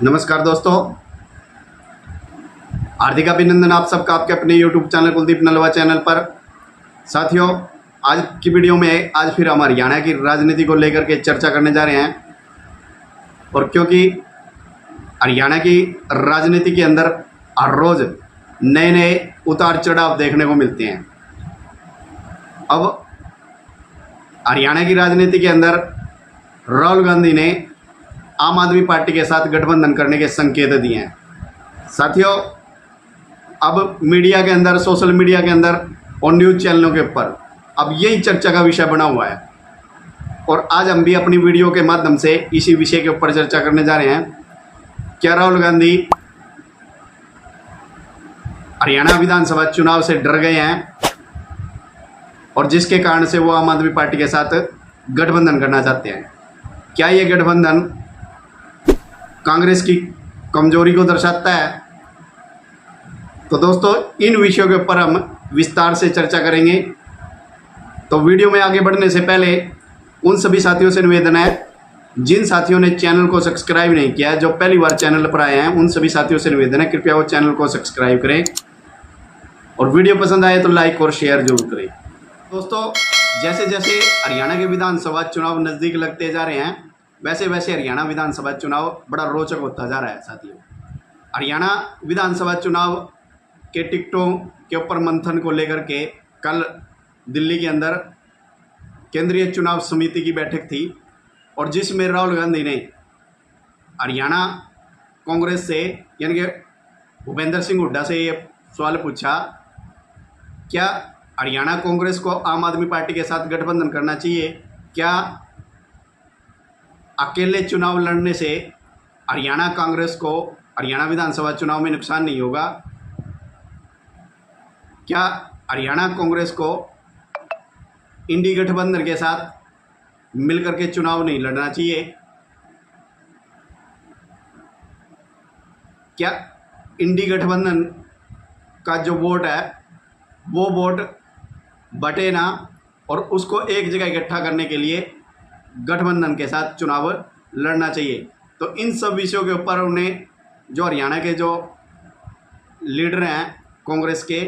नमस्कार दोस्तों, हार्दिक अभिनंदन आप सबका आपके अपने YouTube channel Kuldeep Nalwa channel पर। साथियों, आज की वीडियो में आज फिर हम हरियाणा की राजनीति को लेकर के चर्चा करने जा रहे हैं। और क्योंकि हरियाणा की राजनीति के अंदर हर रोज़ नए नए उतार चढ़ाव देखने को मिलते हैं। अब हरियाणा की राजनीति के अंदर राहुल गांधी ने आम आदमी पार्टी के साथ गठबंधन करने के संकेत दिए हैं। साथियों, अब मीडिया के अंदर, सोशल मीडिया के अंदर और न्यूज़ चैनलों के ऊपर अब यही चर्चा का विषय बना हुआ है। और आज हम भी अपनी वीडियो के माध्यम से इसी विषय के ऊपर चर्चा करने जा रहे हैं। क्या राहुल गांधी हरियाणा विधानसभा चुनाव से डर गए हैं और जिसके कारण से वो आम आदमी पार्टी के साथ गठबंधन करना चाहते हैं? क्या ये गठबंधन कांग्रेस की कमजोरी को दर्शाता है? तो दोस्तों, इन विषयों के ऊपर हम विस्तार से चर्चा करेंगे। तो वीडियो में आगे बढ़ने से पहले उन सभी साथियों से निवेदन है, जिन साथियों ने चैनल को सब्सक्राइब नहीं किया, जो पहली बार चैनल पर आए हैं, उन सभी साथियों से निवेदन है कृपया वो चैनल को सब्सक्राइब करें और वीडियो पसंद आए तो लाइक और शेयर जरूर करें। दोस्तों, जैसे जैसे हरियाणा के विधानसभा चुनाव नज़दीक लगते जा रहे हैं, वैसे वैसे हरियाणा विधानसभा चुनाव बड़ा रोचक होता जा रहा है। साथियों, हरियाणा विधानसभा चुनाव के टिकटों के ऊपर मंथन को लेकर के कल दिल्ली के अंदर केंद्रीय चुनाव समिति की बैठक थी और जिसमें राहुल गांधी ने हरियाणा कांग्रेस से यानी कि भूपेंद्र सिंह हुड्डा से ये सवाल पूछा, क्या हरियाणा कांग्रेस को आम आदमी पार्टी के साथ गठबंधन करना चाहिए? क्या अकेले चुनाव लड़ने से हरियाणा कांग्रेस को हरियाणा विधानसभा चुनाव में नुकसान नहीं होगा? क्या हरियाणा कांग्रेस को इंडी गठबंधन के साथ मिलकर के चुनाव नहीं लड़ना चाहिए? क्या इंडी गठबंधन का जो वोट है वो वोट बटे ना और उसको एक जगह इकट्ठा करने के लिए गठबंधन के साथ चुनाव लड़ना चाहिए? तो इन सब विषयों के ऊपर उन्हें जो हरियाणा के जो लीडर हैं कांग्रेस के,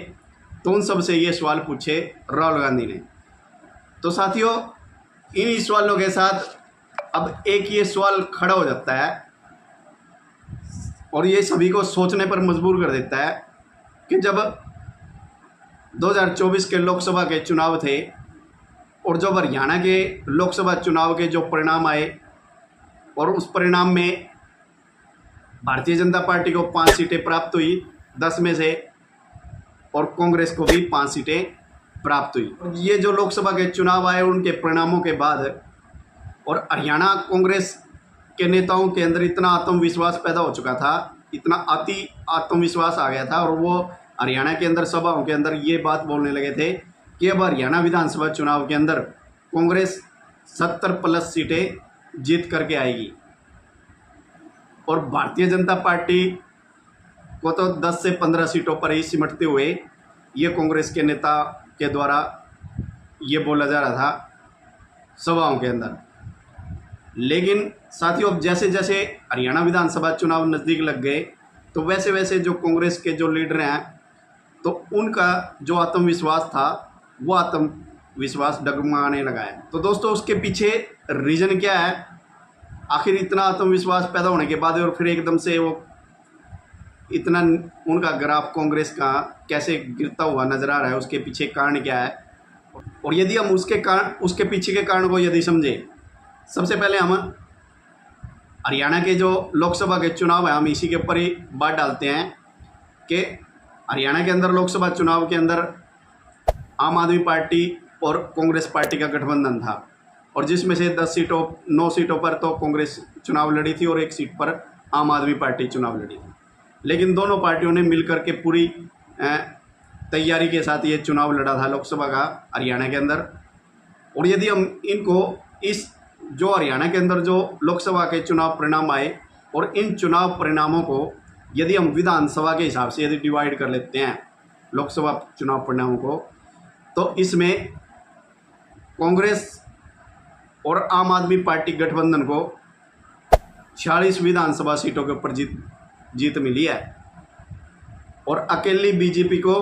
तो उन सब से ये सवाल पूछे राहुल गांधी ने। तो साथियों, इन सवालों के साथ अब एक ये सवाल खड़ा हो जाता है और ये सभी को सोचने पर मजबूर कर देता है कि जब 2024 के लोकसभा के चुनाव थे और जब हरियाणा के लोकसभा चुनाव के जो परिणाम आए और उस परिणाम में भारतीय जनता पार्टी को 5 सीटें प्राप्त हुई 10 में से और कांग्रेस को भी 5 सीटें प्राप्त हुई। ये जो लोकसभा के चुनाव आए उनके परिणामों के बाद और हरियाणा कांग्रेस के नेताओं के अंदर इतना आत्मविश्वास पैदा हो चुका था, इतना अति आत्मविश्वास आ गया था और वो हरियाणा के अंदर सभाओं के अंदर ये बात बोलने लगे थे कि अब हरियाणा विधानसभा चुनाव के अंदर कांग्रेस 70+ सीटें जीत करके आएगी और भारतीय जनता पार्टी को तो 10 से 15 सीटों पर ही सिमटते हुए ये कांग्रेस के नेता के द्वारा ये बोला जा रहा था सभाओं के अंदर। लेकिन साथियों, अब जैसे जैसे हरियाणा विधानसभा चुनाव नज़दीक लग गए तो वैसे वैसे जो कांग्रेस के जो लीडर हैं तो उनका जो आत्मविश्वास था वो आत्मविश्वास डगमगाने लगा है। तो दोस्तों, उसके पीछे रीज़न क्या है? आखिर इतना आत्मविश्वास पैदा होने के बाद और फिर एकदम से वो इतना उनका ग्राफ कांग्रेस का कैसे गिरता हुआ नज़र आ रहा है? उसके पीछे कारण क्या है? और यदि हम उसके पीछे के कारण को यदि समझें, सबसे पहले हम हरियाणा के जो लोकसभा के चुनाव है हम इसी के ऊपर ही बात डालते हैं कि हरियाणा के अंदर लोकसभा चुनाव के अंदर आम आदमी पार्टी और कांग्रेस पार्टी का गठबंधन था और जिसमें से 9 सीटों पर तो कांग्रेस चुनाव लड़ी थी और 1 सीट पर आम आदमी पार्टी चुनाव लड़ी थी। लेकिन दोनों पार्टियों ने मिलकर के पूरी तैयारी के साथ ये चुनाव लड़ा था लोकसभा का हरियाणा के अंदर। और यदि हम इनको इस जो हरियाणा के अंदर जो लोकसभा के चुनाव परिणाम आए और इन चुनाव परिणामों को यदि हम विधानसभा के हिसाब से यदि डिवाइड कर लेते हैं लोकसभा चुनाव परिणामों को, तो इसमें कांग्रेस और आम आदमी पार्टी गठबंधन को 46 विधानसभा सीटों के ऊपर जीत मिली है और अकेली बीजेपी को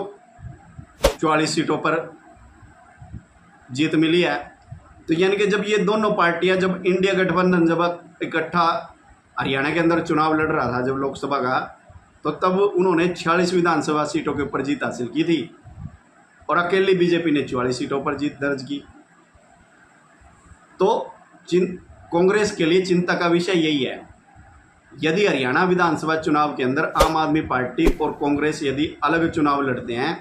44 सीटों पर जीत मिली है। तो यानी कि जब ये दोनों पार्टियां, जब इंडिया गठबंधन जब इकट्ठा हरियाणा के अंदर चुनाव लड़ रहा था जब लोकसभा का, तो तब उन्होंने 46 विधानसभा सीटों के ऊपर जीत हासिल की थी और अकेली बीजेपी ने 44 सीटों पर जीत दर्ज की। तो कांग्रेस के लिए चिंता का विषय यही है, यदि हरियाणा विधानसभा चुनाव के अंदर आम आदमी पार्टी और कांग्रेस यदि अलग चुनाव लड़ते हैं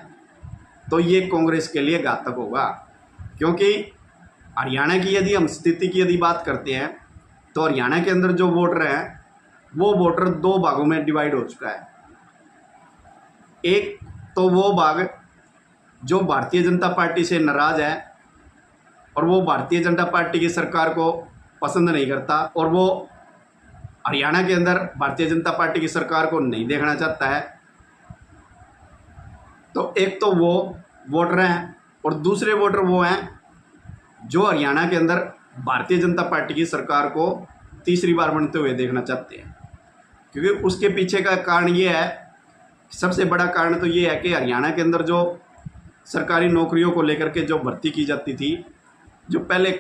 तो ये कांग्रेस के लिए घातक होगा। क्योंकि हरियाणा की यदि हम स्थिति की यदि बात करते हैं तो हरियाणा के अंदर जो वोटर हैं वो वोटर दो भागों में डिवाइड हो चुका है। एक तो वो भाग जो भारतीय जनता पार्टी से नाराज है और वो भारतीय जनता पार्टी की सरकार को पसंद नहीं करता और वो हरियाणा के अंदर भारतीय जनता पार्टी की सरकार को नहीं देखना चाहता है। तो एक तो वो वोटर हैं और दूसरे वोटर वो हैं जो हरियाणा के अंदर भारतीय जनता पार्टी की सरकार को तीसरी बार बनते हुए देखना चाहते हैं। क्योंकि उसके पीछे का कारण ये है, सबसे बड़ा कारण तो ये है कि हरियाणा के अंदर जो सरकारी नौकरियों को लेकर के जो भर्ती की जाती थी, जो पहले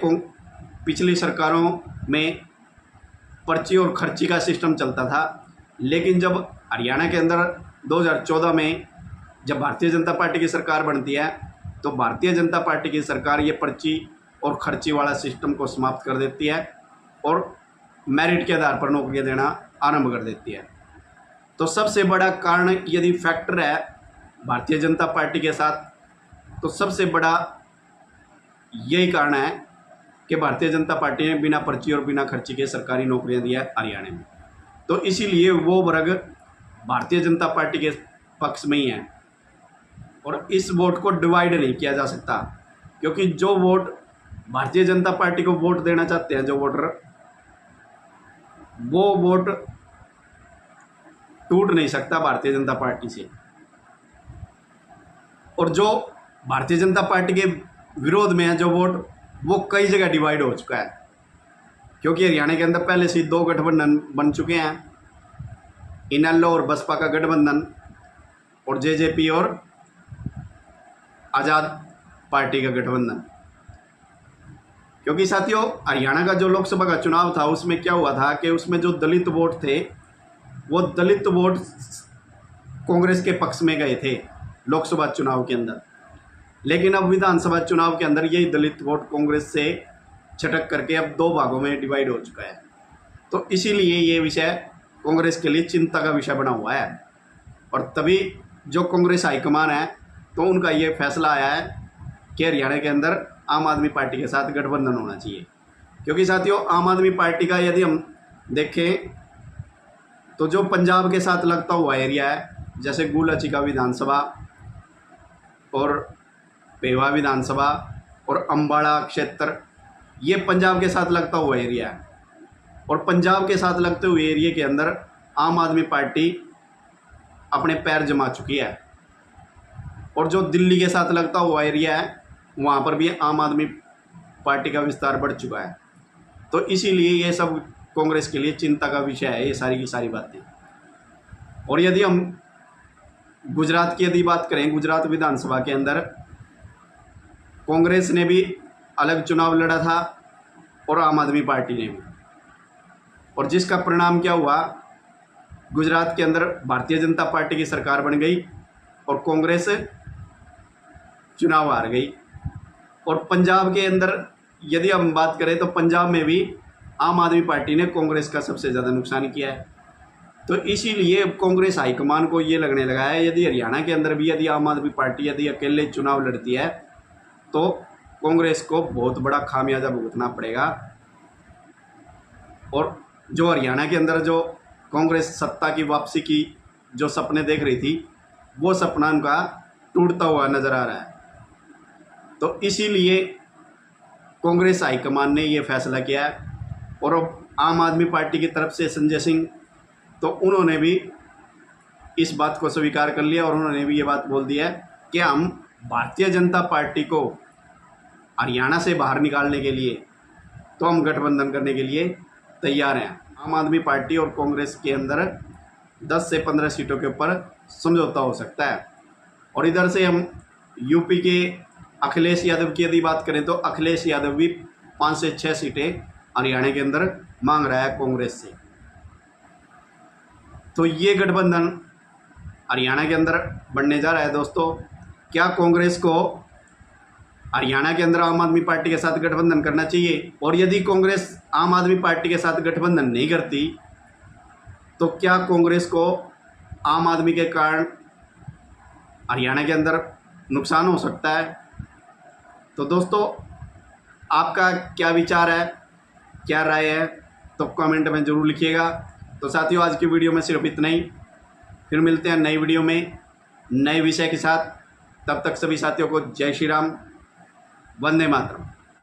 पिछली सरकारों में पर्ची और खर्ची का सिस्टम चलता था, लेकिन जब हरियाणा के अंदर 2014 में जब भारतीय जनता पार्टी की सरकार बनती है तो भारतीय जनता पार्टी की सरकार ये पर्ची और खर्ची वाला सिस्टम को समाप्त कर देती है और मेरिट के आधार पर नौकरियां देना आरंभ कर देती है। तो सबसे बड़ा कारण यदि फैक्टर है भारतीय जनता पार्टी के साथ, तो सबसे बड़ा यही कारण है कि भारतीय जनता पार्टी ने बिना पर्ची और बिना खर्ची के सरकारी नौकरियां दी है हरियाणा में। तो इसीलिए वो वर्ग भारतीय जनता पार्टी के पक्ष में ही है और इस वोट को डिवाइड नहीं किया जा सकता। क्योंकि जो वोट भारतीय जनता पार्टी को वोट देना चाहते हैं जो वोटर, वो वोट टूट नहीं सकता भारतीय जनता पार्टी से। और जो भारतीय जनता पार्टी के विरोध में है जो वोट, वो कई जगह डिवाइड हो चुका है। क्योंकि हरियाणा के अंदर पहले से दो गठबंधन बन चुके हैं, इनेलो और बसपा का गठबंधन और जेजेपी और आज़ाद पार्टी का गठबंधन। क्योंकि साथियों हरियाणा का जो लोकसभा का चुनाव था उसमें क्या हुआ था कि उसमें जो दलित वोट थे वो दलित वोट कांग्रेस के पक्ष में गए थे लोकसभा चुनाव के अंदर, लेकिन अब विधानसभा चुनाव के अंदर यही दलित वोट कांग्रेस से छटक करके अब दो भागों में डिवाइड हो चुका है। तो इसीलिए ये विषय कांग्रेस के लिए चिंता का विषय बना हुआ है और तभी जो कांग्रेस हाईकमान है तो उनका ये फैसला आया है कि हरियाणा के अंदर आम आदमी पार्टी के साथ गठबंधन होना चाहिए। क्योंकि साथियों आम आदमी पार्टी का यदि हम देखें तो जो पंजाब के साथ लगता हुआ एरिया है, जैसे गुलाचीका विधानसभा और पेवा विधानसभा और अम्बाड़ा क्षेत्र, ये पंजाब के साथ लगता हुआ एरिया है और पंजाब के साथ लगते हुए एरिया के अंदर आम आदमी पार्टी अपने पैर जमा चुकी है। और जो दिल्ली के साथ लगता हुआ एरिया है वहाँ पर भी आम आदमी पार्टी का विस्तार बढ़ चुका है। तो इसीलिए ये सब कांग्रेस के लिए चिंता का विषय है, ये सारी की सारी बातें। और यदि हम गुजरात की यदि बात करें, गुजरात विधानसभा के अंदर कांग्रेस ने भी अलग चुनाव लड़ा था और आम आदमी पार्टी ने भी, और जिसका परिणाम क्या हुआ, गुजरात के अंदर भारतीय जनता पार्टी की सरकार बन गई और कांग्रेस चुनाव हार गई। और पंजाब के अंदर यदि हम बात करें तो पंजाब में भी आम आदमी पार्टी ने कांग्रेस का सबसे ज़्यादा नुकसान किया है। तो इसीलिए कांग्रेस हाईकमान को ये लगने लगा है यदि हरियाणा के अंदर भी यदि आम आदमी पार्टी यदि अकेले चुनाव लड़ती है तो कांग्रेस को बहुत बड़ा खामियाजा भुगतना पड़ेगा। और जो हरियाणा के अंदर जो कांग्रेस सत्ता की वापसी की जो सपने देख रही थी वो सपना उनका टूटता हुआ नज़र आ रहा है। तो इसीलिए कांग्रेस हाईकमान ने ये फैसला किया है। और अब आम आदमी पार्टी की तरफ से संजय सिंह, तो उन्होंने भी इस बात को स्वीकार कर लिया और उन्होंने भी ये बात बोल दी है कि हम भारतीय जनता पार्टी को हरियाणा से बाहर निकालने के लिए तो हम गठबंधन करने के लिए तैयार हैं। आम आदमी पार्टी और कांग्रेस के अंदर 10 से 15 सीटों के ऊपर समझौता हो सकता है। और इधर से हम यूपी के अखिलेश यादव की यदि बात करें तो अखिलेश यादव भी 5 से 6 सीटें हरियाणा के अंदर मांग रहा है कांग्रेस से। तो ये गठबंधन हरियाणा के अंदर बनने जा रहा है दोस्तों। क्या कांग्रेस को हरियाणा के अंदर आम आदमी पार्टी के साथ गठबंधन करना चाहिए? और यदि कांग्रेस आम आदमी पार्टी के साथ गठबंधन नहीं करती तो क्या कांग्रेस को आम आदमी के कारण हरियाणा के अंदर नुकसान हो सकता है? तो दोस्तों आपका क्या विचार है, क्या राय है, तो कमेंट में ज़रूर लिखिएगा। तो साथियों आज की वीडियो में सिर्फ इतना ही, फिर मिलते हैं नई वीडियो में नए विषय के साथ। तब तक सभी साथियों को जय श्री राम, वंदे मातरम।